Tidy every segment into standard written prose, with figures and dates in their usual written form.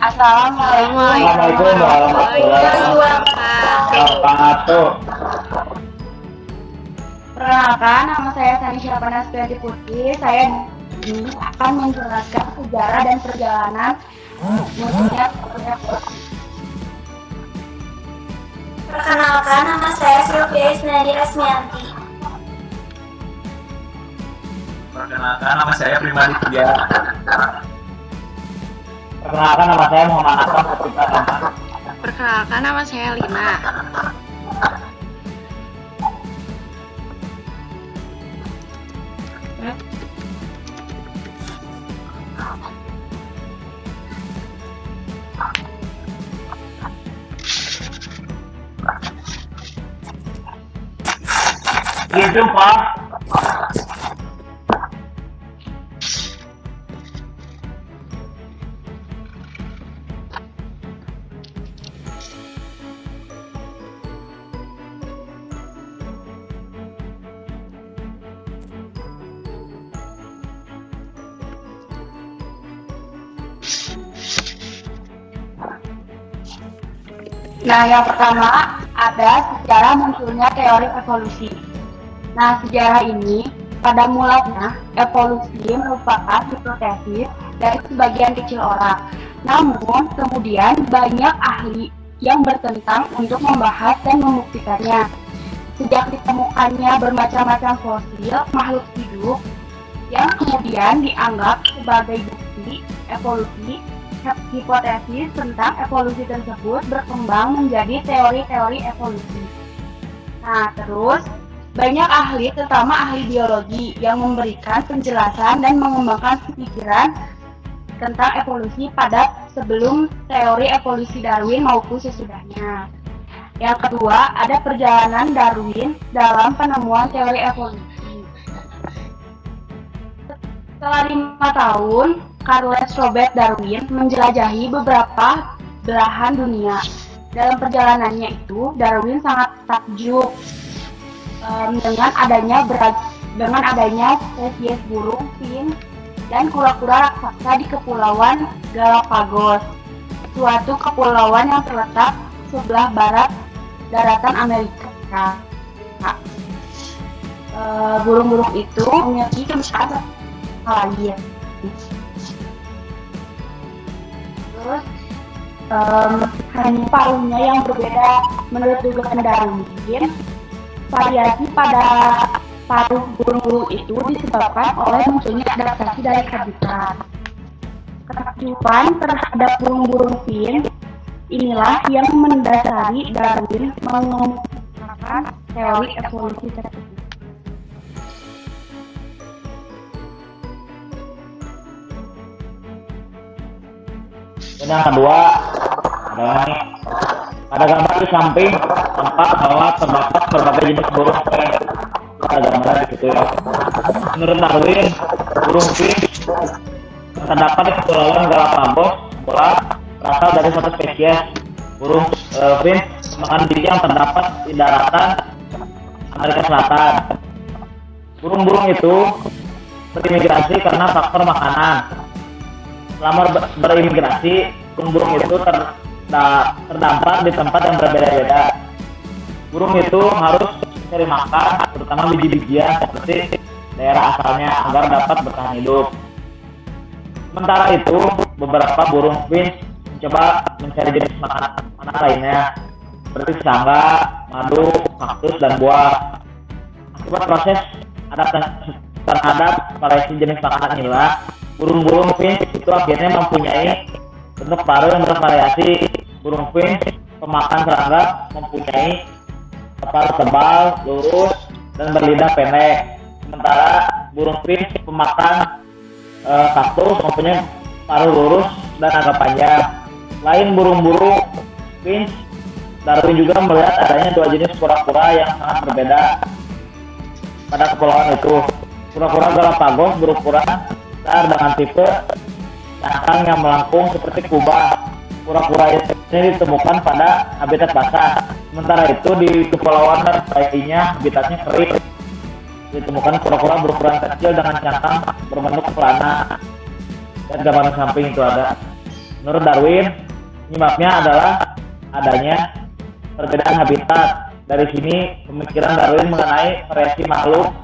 Assalamualaikum warahmatullahi wabarakatuh. Perkenalkan, nama saya Sanisha Panastianti Putri. Saya akan menjelaskan sejarah dan perjalanan munculnya teori evolusi. Perkenalkan, nama saya Sylvia Isnadi Asmianti. Perkenalkan, nama saya Primadi Tiga. Perkenalkan, nama saya Muhammad Akram Putra Rahman. Perkenalkan, nama saya Lina. Sampai jumpa. Nah, yang pertama ada sejarah munculnya teori evolusi. Nah, sejarah ini pada mulanya evolusi merupakan hipotesis dari sebagian kecil orang. Namun, kemudian banyak ahli yang bertentang untuk membahas dan membuktikannya. Sejak ditemukannya bermacam-macam fosil makhluk hidup yang kemudian dianggap sebagai bukti evolusi, hipotesis tentang evolusi tersebut berkembang menjadi teori-teori evolusi. Nah, terus banyak ahli, terutama ahli biologi, yang memberikan penjelasan dan mengembangkan pikiran tentang evolusi pada sebelum teori evolusi Darwin maupun sesudahnya. Yang kedua, ada perjalanan Darwin dalam penemuan teori evolusi. Setelah 5 tahun, Charles Robert Darwin menjelajahi beberapa belahan dunia. Dalam perjalanannya itu, Darwin sangat takjub dengan adanya spesies burung, fin, dan kura-kura raksasa di Kepulauan Galapagos, suatu kepulauan yang terletak sebelah barat daratan Amerika. Burung-burung itu memiliki kebiasaan lain. Terus hanya paruhnya yang berbeda menurut dugaan Darwin. Variasi pada paruh burung-burung itu disebabkan oleh munculnya adaptasi dari habitat. Ketakjuban terhadap burung-burung fin inilah yang mendasari Darwin mengemukakan teori evolusi tersebut. Dan yang kedua adalah ada gambar di samping tampak bahwa terdapat berbagai jenis burung fin. Ada gambar di situ ya. Menurut Darwin, burung fin terdapat di Kepulauan Galapagos berasal dari satu spesies burung fin makan biji yang terdapat di daratan Amerika Selatan. Burung-burung itu berimigrasi karena faktor makanan. Selama berimigrasi, burung-burung itu terdampar di tempat yang berbeda-beda. Burung itu harus mencari makan, terutama biji-bijian seperti daerah asalnya agar dapat bertahan hidup. Sementara itu, beberapa burung fin mencoba mencari jenis makanan lainnya, seperti serangga, madu, kaktus, dan buah. Akibat proses adaptasi terhadap variasi jenis makanan inilah, burung-burung fin itu akhirnya mempunyai bentuk paruh yang bervariasi. Burung fin pemakan serangga mempunyai kepala tebal, lurus, dan berlidah pendek. Sementara burung fin pemakan kaktus mempunyai paruh lurus dan agak panjang. Lain burung-burung fin, Darwin juga melihat adanya dua jenis kura-kura yang sangat berbeda pada kepulauan itu. Kura-kura Galapagos berukuran besar dengan tipe cangkang yang melengkung seperti kubah. Kura-kura ini ditemukan pada habitat basah. Sementara itu di kepulauan lainnya habitatnya kering. Ditemukan kura-kura berukuran kecil dengan cangkang berbentuk pelana. Dan gambar samping itu ada. Menurut Darwin, penyebabnya adalah adanya perbedaan habitat. Dari sini pemikiran Darwin mengenai variasi makhluk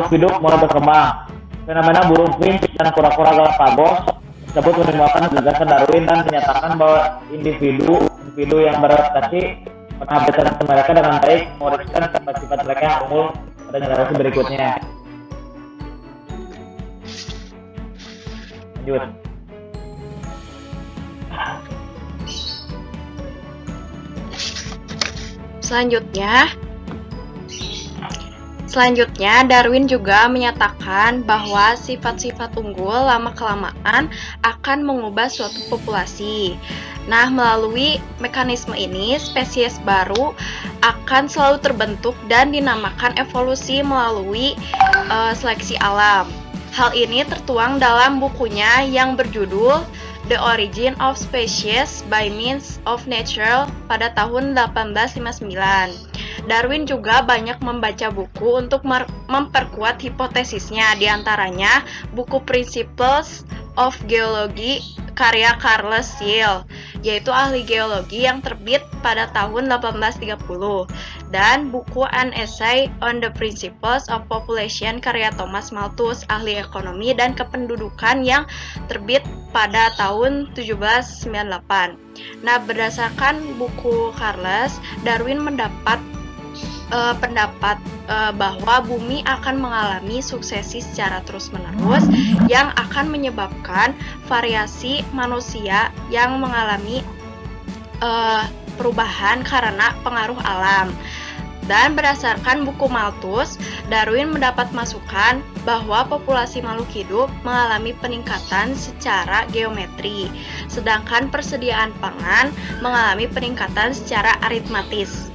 hidup mulai berkembang. Fenomena burung finch dan kura-kura Galapagos tersebut menimbulkan gagasan Darwin dan menyatakan bahwa individu yang beradaptasi pada habitat mereka dengan baik mewariskan sifat-sifat mereka yang unggul pada generasi berikutnya. Lanjut. Selanjutnya, Darwin juga menyatakan bahwa sifat-sifat unggul lama-kelamaan akan mengubah suatu populasi. Nah, melalui mekanisme ini, spesies baru akan selalu terbentuk dan dinamakan evolusi melalui seleksi alam. Hal ini tertuang dalam bukunya yang berjudul The Origin of Species by Means of Nature pada tahun 1859. Darwin juga banyak membaca buku untuk memperkuat hipotesisnya, diantaranya buku Principles of Geology karya Charles Lyell, yaitu ahli geologi yang terbit pada tahun 1830, dan buku An Essay on the Principles of Population karya Thomas Malthus, ahli ekonomi dan kependudukan yang terbit pada tahun 1798. Nah, berdasarkan buku Charles, Darwin mendapat pendapat bahwa bumi akan mengalami suksesi secara terus-menerus yang akan menyebabkan variasi manusia yang mengalami perubahan karena pengaruh alam. Dan berdasarkan buku Malthus, Darwin mendapat masukan bahwa populasi makhluk hidup mengalami peningkatan secara geometri, sedangkan persediaan pangan mengalami peningkatan secara aritmatis.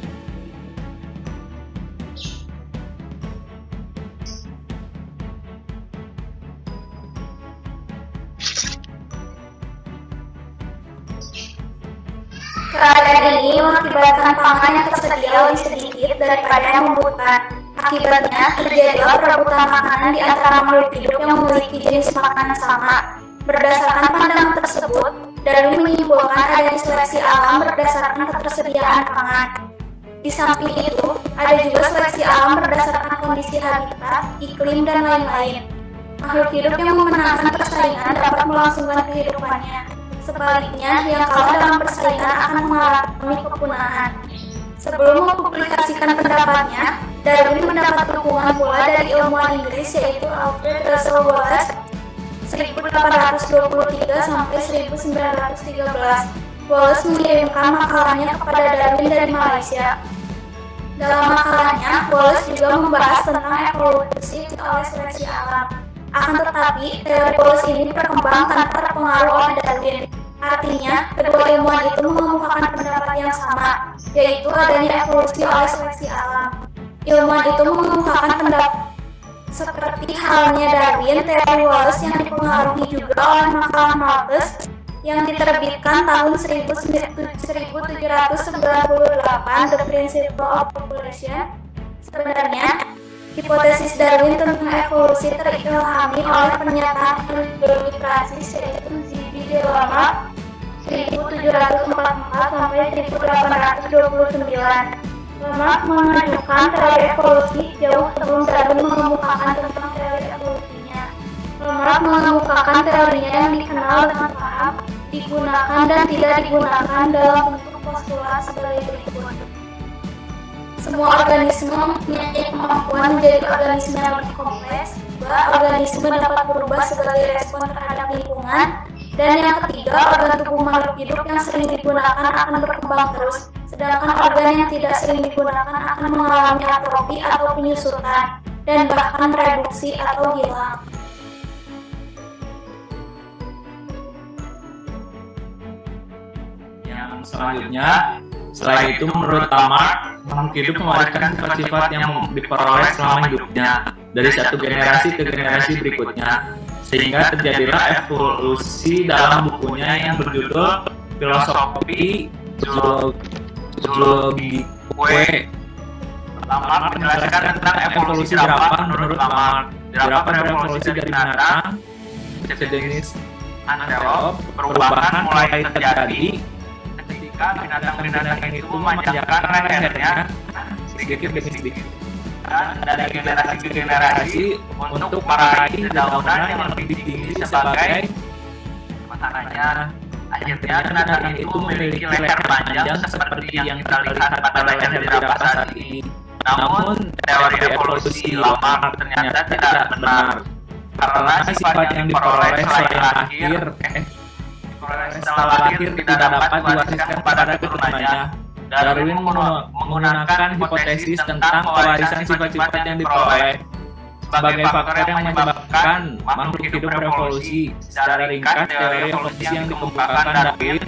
Keadaan ini mengakibatkan pangan yang tersedia lebih sedikit daripada yang membutuhkan. Akibatnya, terjadilah perebutan makanan di antara makhluk hidup yang memiliki jenis makanan sama. Berdasarkan pandangan tersebut, Darwin menyimpulkan adanya seleksi alam berdasarkan ketersediaan pangan. Di samping itu, ada juga seleksi alam berdasarkan kondisi habitat, iklim, dan lain-lain. Makhluk hidup yang memenangkan persaingan dapat melangsungkan kehidupannya. Sebaliknya, yang kalah dalam persaingan akan mengalami kepunahan. Sebelum mempublikasikan pendapatnya, Darwin mendapat dukungan pula dari ilmuwan Inggris yaitu Alfred Russel Wallace 1823 sampai 1913. Wallace mengirimkan makalahnya kepada Darwin dari Malaysia. Dalam makalahnya, Wallace juga membahas tentang evolusi oleh seleksi alam. Akan tetapi, teori Wallace ini berkembang tanpa terpengaruh oleh Darwin. Artinya, kedua ilmuwan itu mengemukakan pendapat yang sama, yaitu adanya evolusi oleh seleksi alam. Ilmuwan itu mengemukakan pendapat seperti halnya Darwin, teori Wallace yang dipengaruhi juga oleh makalah Malthus yang diterbitkan tahun 1798, The Principle of Population. Sebenarnya, hipotesis Darwin tentang evolusi terilhami oleh pernyataan biologi Prancis yaitu J.B. de Lamarck 1744 sampai 1829. Lamarck mengajukan teori evolusi jauh sebelum Darwin mengemukakan tentang teori evolusinya. Lamarck mengemukakan teorinya yang dikenal dengan paham digunakan dan tidak digunakan dalam bentuk postulat sebagai berikut. Semua organisme mempunyai kemampuan menjadi organisme yang lebih kompleks. Dua, organisme dapat berubah sebagai respon terhadap lingkungan. Dan yang ketiga, organ tubuh makhluk hidup yang sering digunakan akan berkembang terus, sedangkan organ yang tidak sering digunakan akan mengalami atrofi atau penyusutan, dan bahkan reduksi atau hilang. Yang selanjutnya, setelah itu menurut Lamarck, makhluk hidup mewariskan sifat-sifat yang diperoleh selama hidupnya dari satu generasi ke generasi berikutnya, sehingga terjadilah evolusi dalam bukunya yang berjudul Filosofi Zoologique. Lamarck menjelaskan tentang evolusi jerapah. Menurut Lamarck, jerapah berevolusi dari binatang sejenis antelop, perubahan mulai terjadi ketika binatang-binatang itu memanjangkan lehernya sedikit demi sedikit dari generasi ke generasi untuk meraih dedaunan yang lebih tinggi sebagai makanannya. Akhirnya binatang itu memiliki leher panjang seperti yang kita lihat pada leher jerapah saat ini. Namun teori evolusi lama ternyata tidak benar, karena sifat yang diperoleh setelah lahir tidak dapat diwariskan pada keturunannya. Darwin menggunakan hipotesis tentang pewarisan sifat-sifat yang diperoleh sebagai faktor yang menyebabkan makhluk hidup berevolusi. Secara ringkas, teori evolusi yang dikemukakan Darwin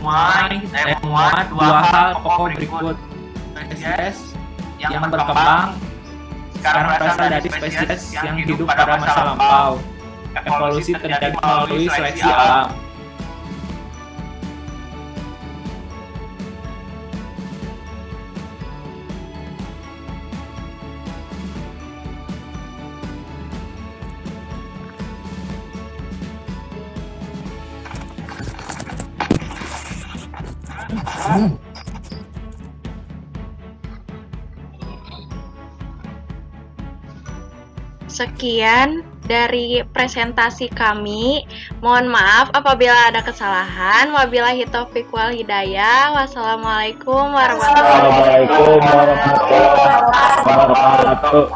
memuat dua hal pokok berikut. Spesies yang berkembang sekarang berasal dari spesies yang hidup pada masa lampau. Evolusi terjadi melalui seleksi alam. Sekian dari presentasi kami. Mohon maaf apabila ada kesalahan. Wabillahi taufiq wal hidayah. Wassalamualaikum warahmatullahi Waalaikumsalam warahmatullahi wabarakatuh.